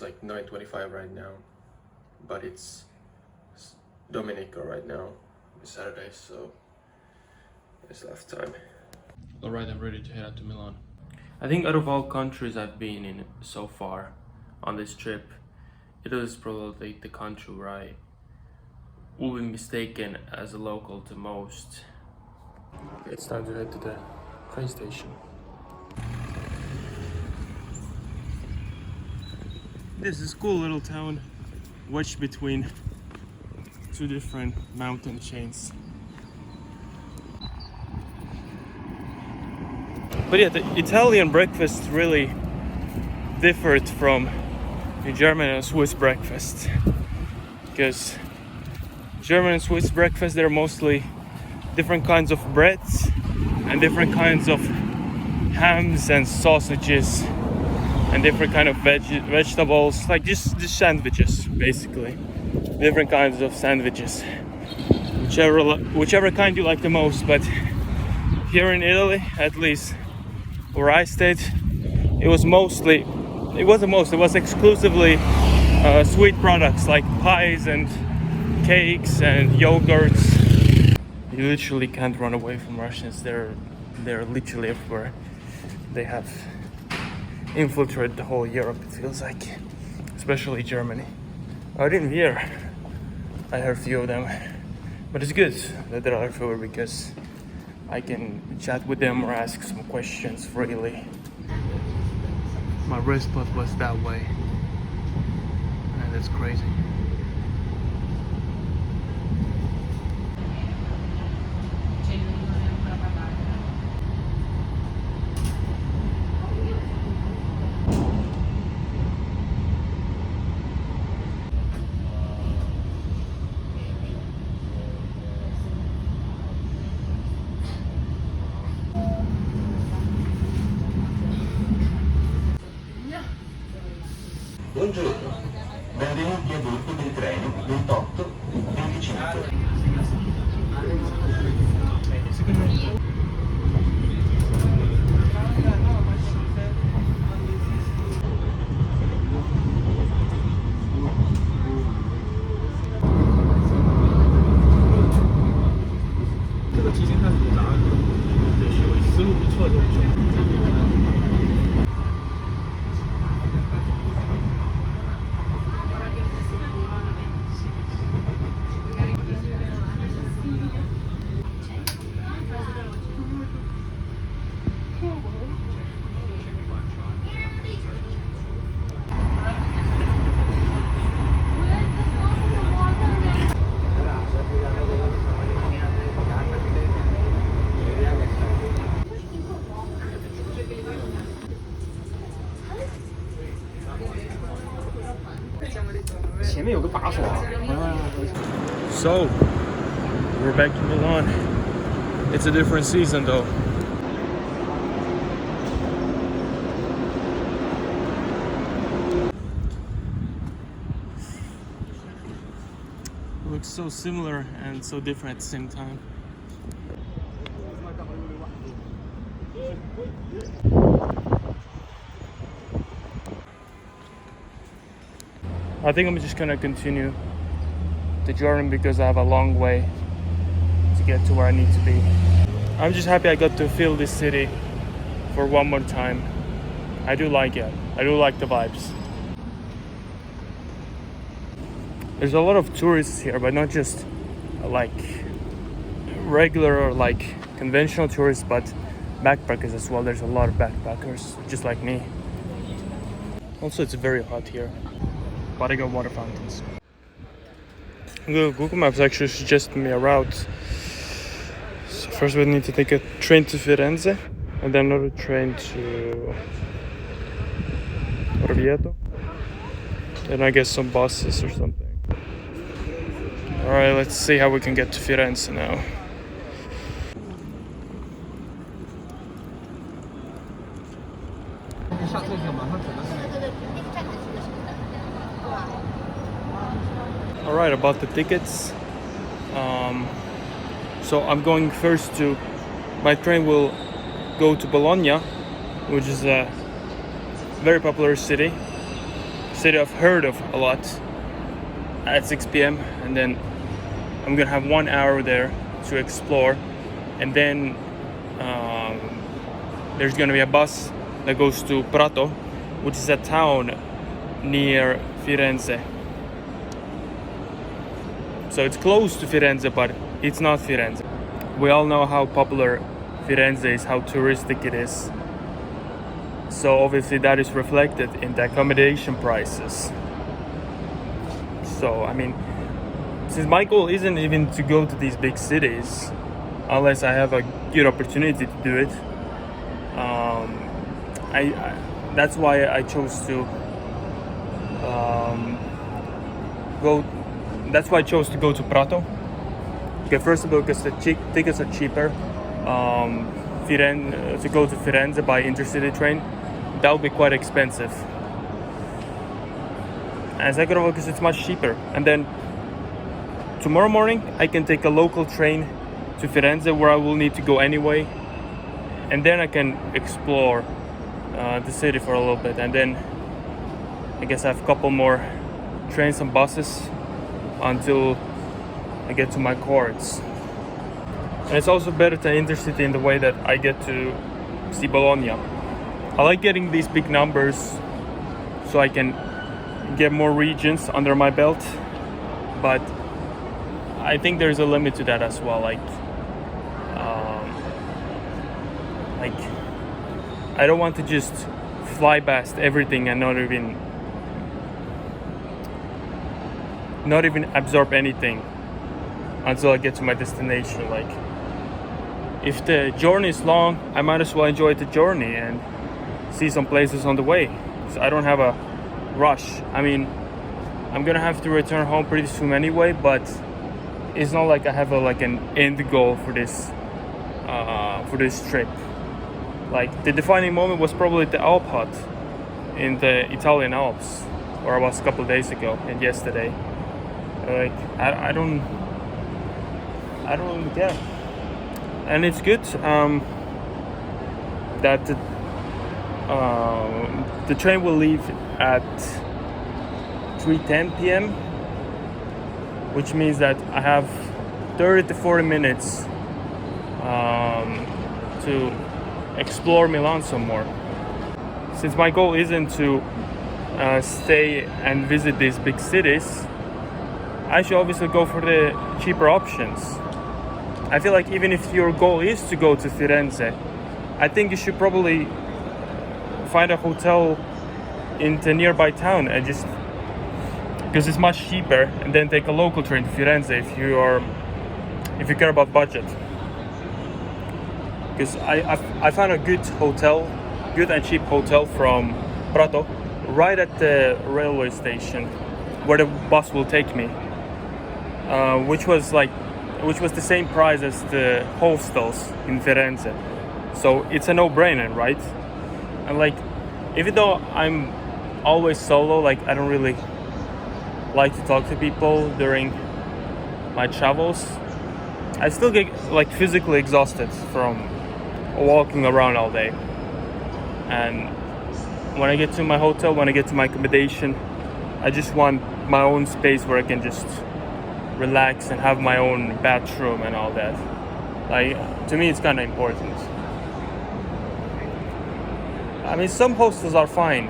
like 9:25 right now, but it's Dominica right now. It's Saturday, so it's last time. Alright, I'm ready to head out to Milan. I think out of all countries I've been in so far on this trip, Italy is probably the country where I will be mistaken as a local to most. It's time to head to the train station. This is a cool little town wedged between two different mountain chains. But yeah, the Italian breakfast really differed from the German and Swiss breakfast, because German and Swiss breakfast, they're mostly different kinds of breads and different kinds of hams and sausages and different kind of vegetables, like just sandwiches, basically. Different kinds of sandwiches, whichever kind you like the most. But here in Italy, at least where I stayed, it was exclusively sweet products like pies and cakes and yogurts. You literally can't run away from Russians. They're literally everywhere. They have infiltrated the whole Europe, it feels like, especially Germany. I didn't hear. I heard a few of them, but it's good that they're everywhere because I can chat with them or ask some questions freely. My rest spot was that way, and that's crazy. Buongiorno, benvenuti a bordo del treno 28-25. So, we're back to Milan. It's a different season though. It looks so similar and so different at the same time. I think I'm just gonna continue the journey because I have a long way to get to where I need to be. I'm just happy I got to feel this city for one more time. I do like it. I do like the vibes. There's a lot of tourists here, but not just like regular or like conventional tourists, but backpackers as well. There's a lot of backpackers, just like me. Also, it's very hot here. But I got water fountains. Google Maps actually suggested me a route. So first we need to take a train to Firenze and then another train to Orvieto. Then I guess some buses or something. Alright, let's see how we can get to Firenze now. Alright, about the tickets. So I'm going first to, my train will go to Bologna, which is a very popular city city I've heard of a lot, at 6 p.m. and then I'm gonna have 1 hour there to explore, and then there's gonna be a bus that goes to Prato, which is a town near Firenze. So it's close to Firenze, but it's not Firenze. We all know how popular Firenze is, how touristic it is. So obviously that is reflected in the accommodation prices. So I mean, since my goal isn't even to go to these big cities, unless I have a good opportunity to do it, that's why I chose to go. That's why I chose to go to Prato. Okay, first of all, because the tickets are cheaper. To go to Firenze by intercity train, that would be quite expensive. And second of all, because it's much cheaper. And then tomorrow morning, I can take a local train to Firenze, where I will need to go anyway, and then I can explore the city for a little bit, and then I guess I have a couple more trains and buses until I get to my courts. And it's also better to intercity in the way that I get to see Bologna. I like getting these big numbers so I can get more regions under my belt, but I think there's a limit to that as well. Like I don't want to just fly past everything and not even absorb anything until I get to my destination. Like, if the journey is long, I might as well enjoy the journey and see some places on the way. So I don't have a rush. I mean, I'm gonna have to return home pretty soon anyway, but it's not like I have an end goal for this trip. Like, the defining moment was probably the Alp hut in the Italian Alps, where I was a couple of days ago and yesterday. Like, I don't really care. And it's good that the train will leave at 3:10 p.m., which means that I have 30 to 40 minutes to explore Milan some more. Since my goal isn't to stay and visit these big cities, I should obviously go for the cheaper options. I feel like even if your goal is to go to Firenze, I think you should probably find a hotel in the nearby town and just, because it's much cheaper, and then take a local train to Firenze if you care about budget. Because I found a good and cheap hotel from Prato right at the railway station where the bus will take me, which was the same price as the hostels in Firenze. So it's a no-brainer, right? And like, even though I'm always solo, like I don't really like to talk to people during my travels, I still get like physically exhausted from walking around all day. And when I get to my hotel, when I get to my accommodation, I just want my own space where I can just relax and have my own bathroom and all that. Like, to me, it's kind of important. I mean, some hostels are fine.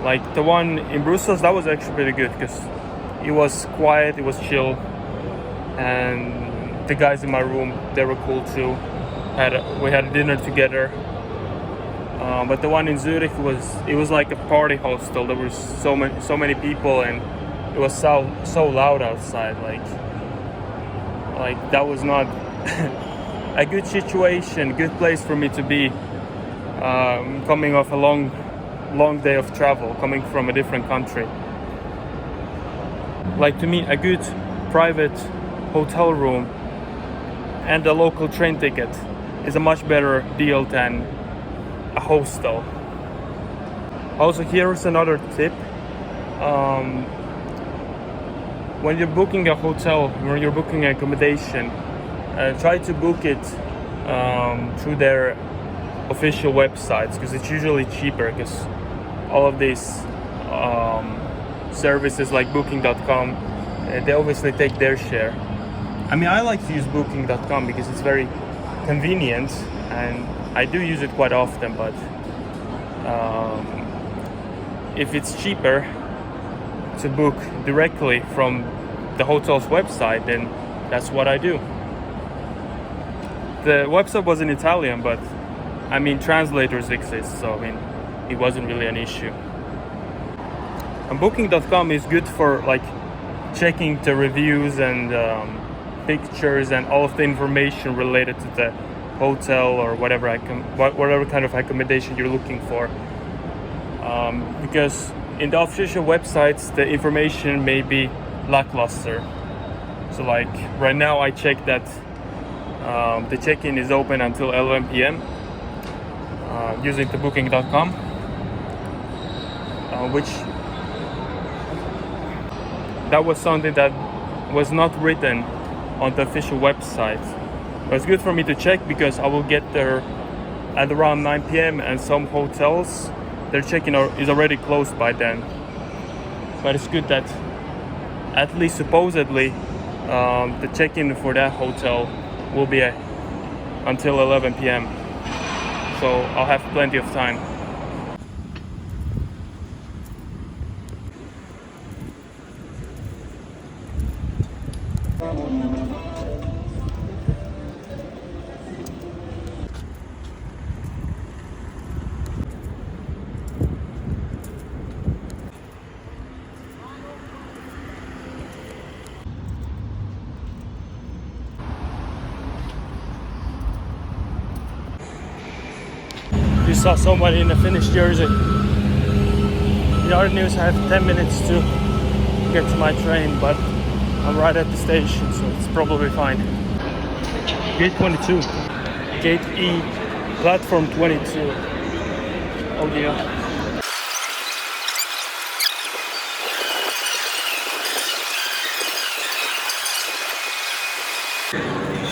Like the one in Brussels, that was actually pretty good because it was quiet, it was chill, and the guys in my room, they were cool too. We had dinner together. But the one in Zurich was like a party hostel. There were so many people, and it was so loud outside. Like that was not a good situation, good place for me to be. Coming off a long day of travel, coming from a different country. Like, to me, a good private hotel room and a local train ticket is a much better deal than a hostel. Also, here's another tip. When you're booking a hotel, when you're booking accommodation, try to book it through their official websites, because it's usually cheaper, because all of these services like Booking.com, they obviously take their share. I mean, I like to use Booking.com because it's very convenient, and I do use it quite often, but if it's cheaper to book directly from the hotel's website, then that's what I do. The website was in Italian, but I mean, translators exist, so I mean, it wasn't really an issue. And Booking.com is good for like checking the reviews and pictures and all of the information related to the hotel or whatever kind of accommodation you're looking for. Because in the official websites, the information may be lackluster. So like right now, I checked that the check-in is open until 11 p.m. Using the Booking.com, which that was something that was not written on the official website. But it's good for me to check because I will get there at around 9 p.m. and some hotels, their check-in is already closed by then. But it's good that at least supposedly the check-in for that hotel will be until 11 p.m. So I'll have plenty of time. You saw somebody in a Finnish jersey. In other news, I have 10 minutes to get to my train, but I'm right at the station, so it's probably fine. Gate 22. Gate E, platform 22. Oh dear.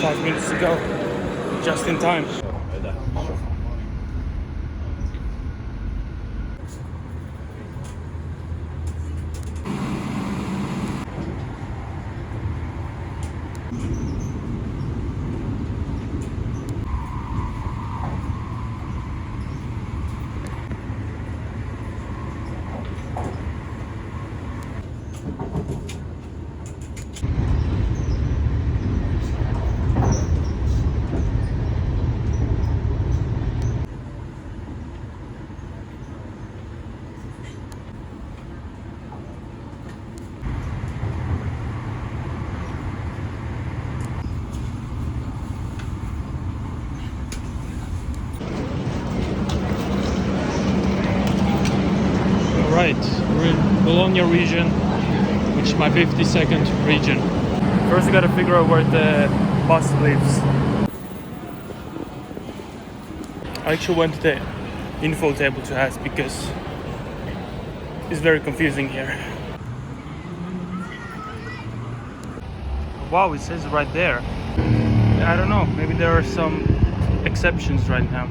5 minutes to go, just in time. Right, we're in Bologna region, which is my 52nd region. First I gotta figure out where the bus leaves. I actually went to the info table to ask because it's very confusing here. Wow, it says right there. I don't know, maybe there are some exceptions right now.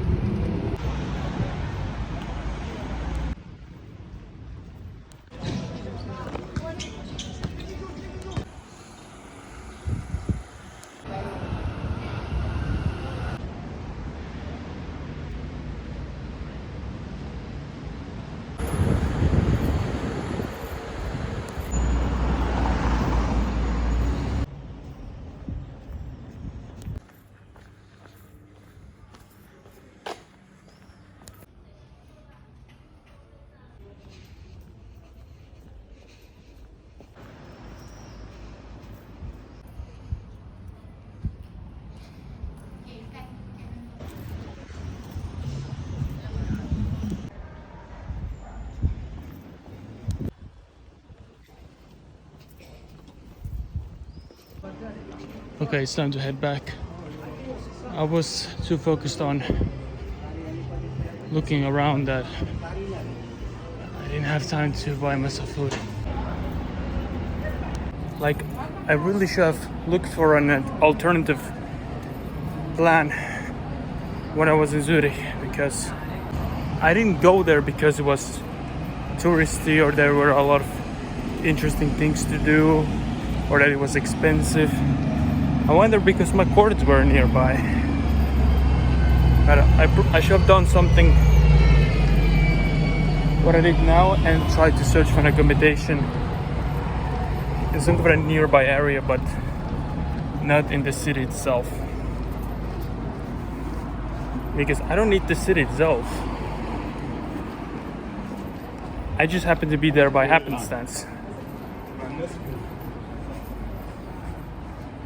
Okay, it's time to head back. I was too focused on looking around that I didn't have time to buy myself food. Like, I really should have looked for an alternative plan when I was in Zurich, because I didn't go there because it was touristy or there were a lot of interesting things to do or that it was expensive. I wonder because my cords were nearby. But I should have done something what I did now and tried to search for an accommodation in some kind of nearby area, but not in the city itself. Because I don't need the city itself. I just happen to be there by happenstance.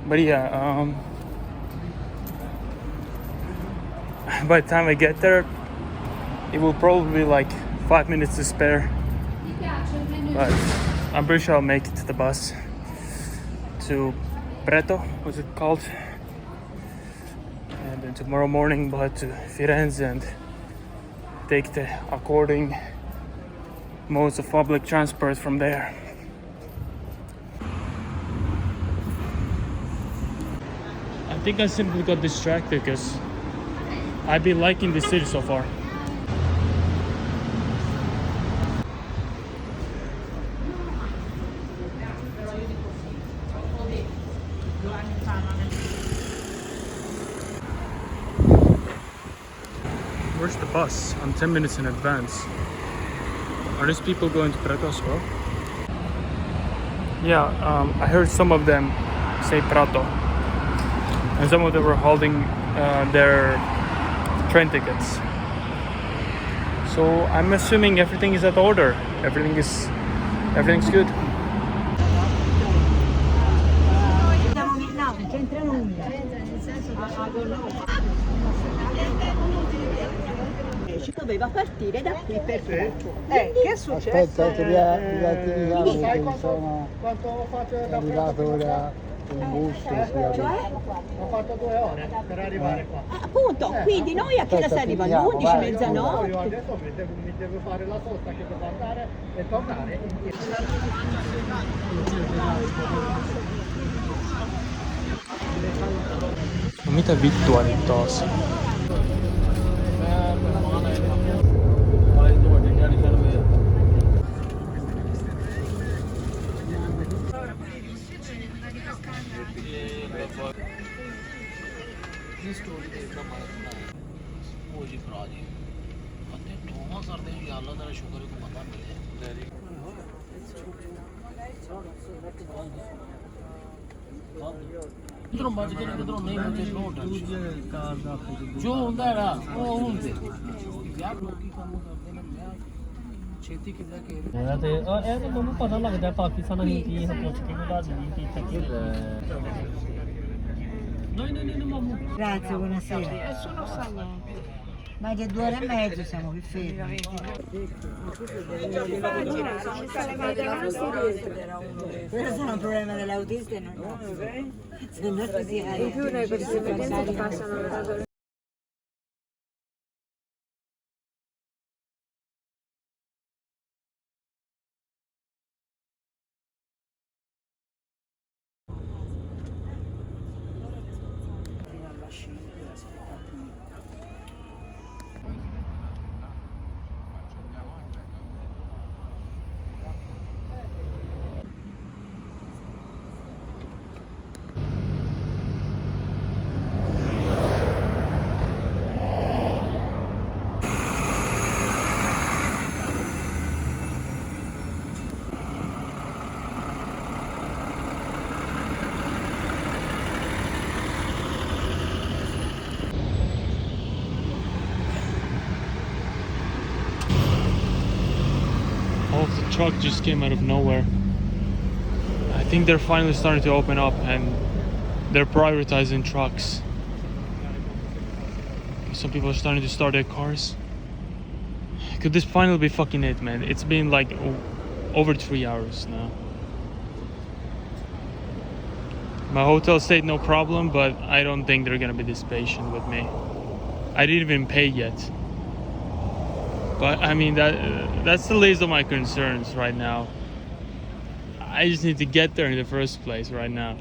But yeah, by the time I get there, it will probably be like 5 minutes to spare. But I'm pretty sure I'll make it to the bus to Prato, what's it called? And then tomorrow morning we'll head to Firenze and take the according modes of public transport from there. I think I simply got distracted because I've been liking the city so far. Where's the bus? I'm 10 minutes in advance. Are these people going to Prato as well? Yeah, I heard some of them say Prato. And some of them were holding their train tickets. So I'm assuming everything is at order. Everything's good. Doveva partire da qui per Prato. Che è successo? Aspetta, che sono arrivato ora in bus. Cioè? Ho fatto 2 ore per arrivare qua. Appunto, quindi noi a che ora si arriva? Alle 11, mezzanotte? Adesso mi devo fare la sosta che devo andare e tornare. Mitä vittua nyt taas? ਕਿਧਰੋਂ ਬਚ ਕੇ ਕਿਧਰੋਂ ਨਹੀਂ ਬਚੇ ਲੋਟ ਜੋ ਹੁੰਦਾ ਹੈ ਨਾ ਉਹ ਹੁੰਦੇ ਯਾਰ ਲੋਕੀ ਕੰਮ ਕਰਦੇ ਨੇ ਮੈਂ ਛੇਤੀ ਕਿੱਦਾਂ ਕਿ ਇਹ ਤੇ ਮੈਨੂੰ ਪਤਾ ਲੱਗਦਾ ਪਾਕਿਸਤਾਨ ਅਸੀਂ ਕੀ ਇਹ ਪੁੱਛ ਕੇ ਬਣਾ ਦਿੰਦੀ ਕੀ ਚੱਕੀ ਨਹੀਂ ਮਾਮੂ Grazie, buonasera. Nessuno sa niente. Ma che 2 ore e mezzo siamo qui fermi. Questo sono un problema dell'autista e non nostro. Se no ci si in più noi queste emergenze passano. The truck just came out of nowhere. I think they're finally starting to open up and they're prioritizing trucks. Some people are starting to start their cars. Could this finally be fucking it, man? It's been like over 3 hours now. My hotel stayed no problem, but I don't think they're gonna be this patient with me. I didn't even pay yet. But I mean, that's the least of my concerns right now. I just need to get there in the first place right now.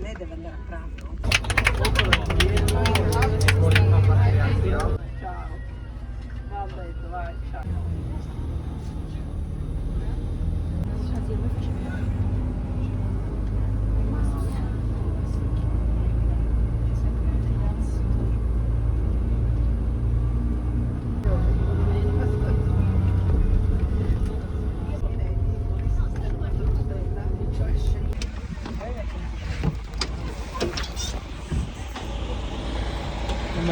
Lei deve andare a pranzo.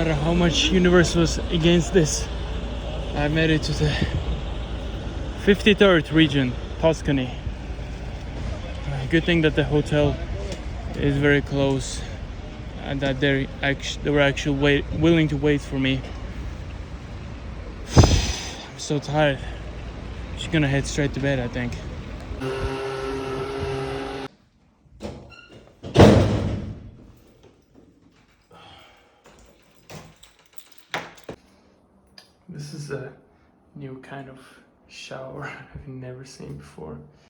matter how much universe was against this, I made it to the 53rd region, Tuscany. Good thing that the hotel is very close and that they were actually willing to wait for me. I'm so tired. Just gonna head straight to bed, I think. This is a new kind of shower I've never seen before.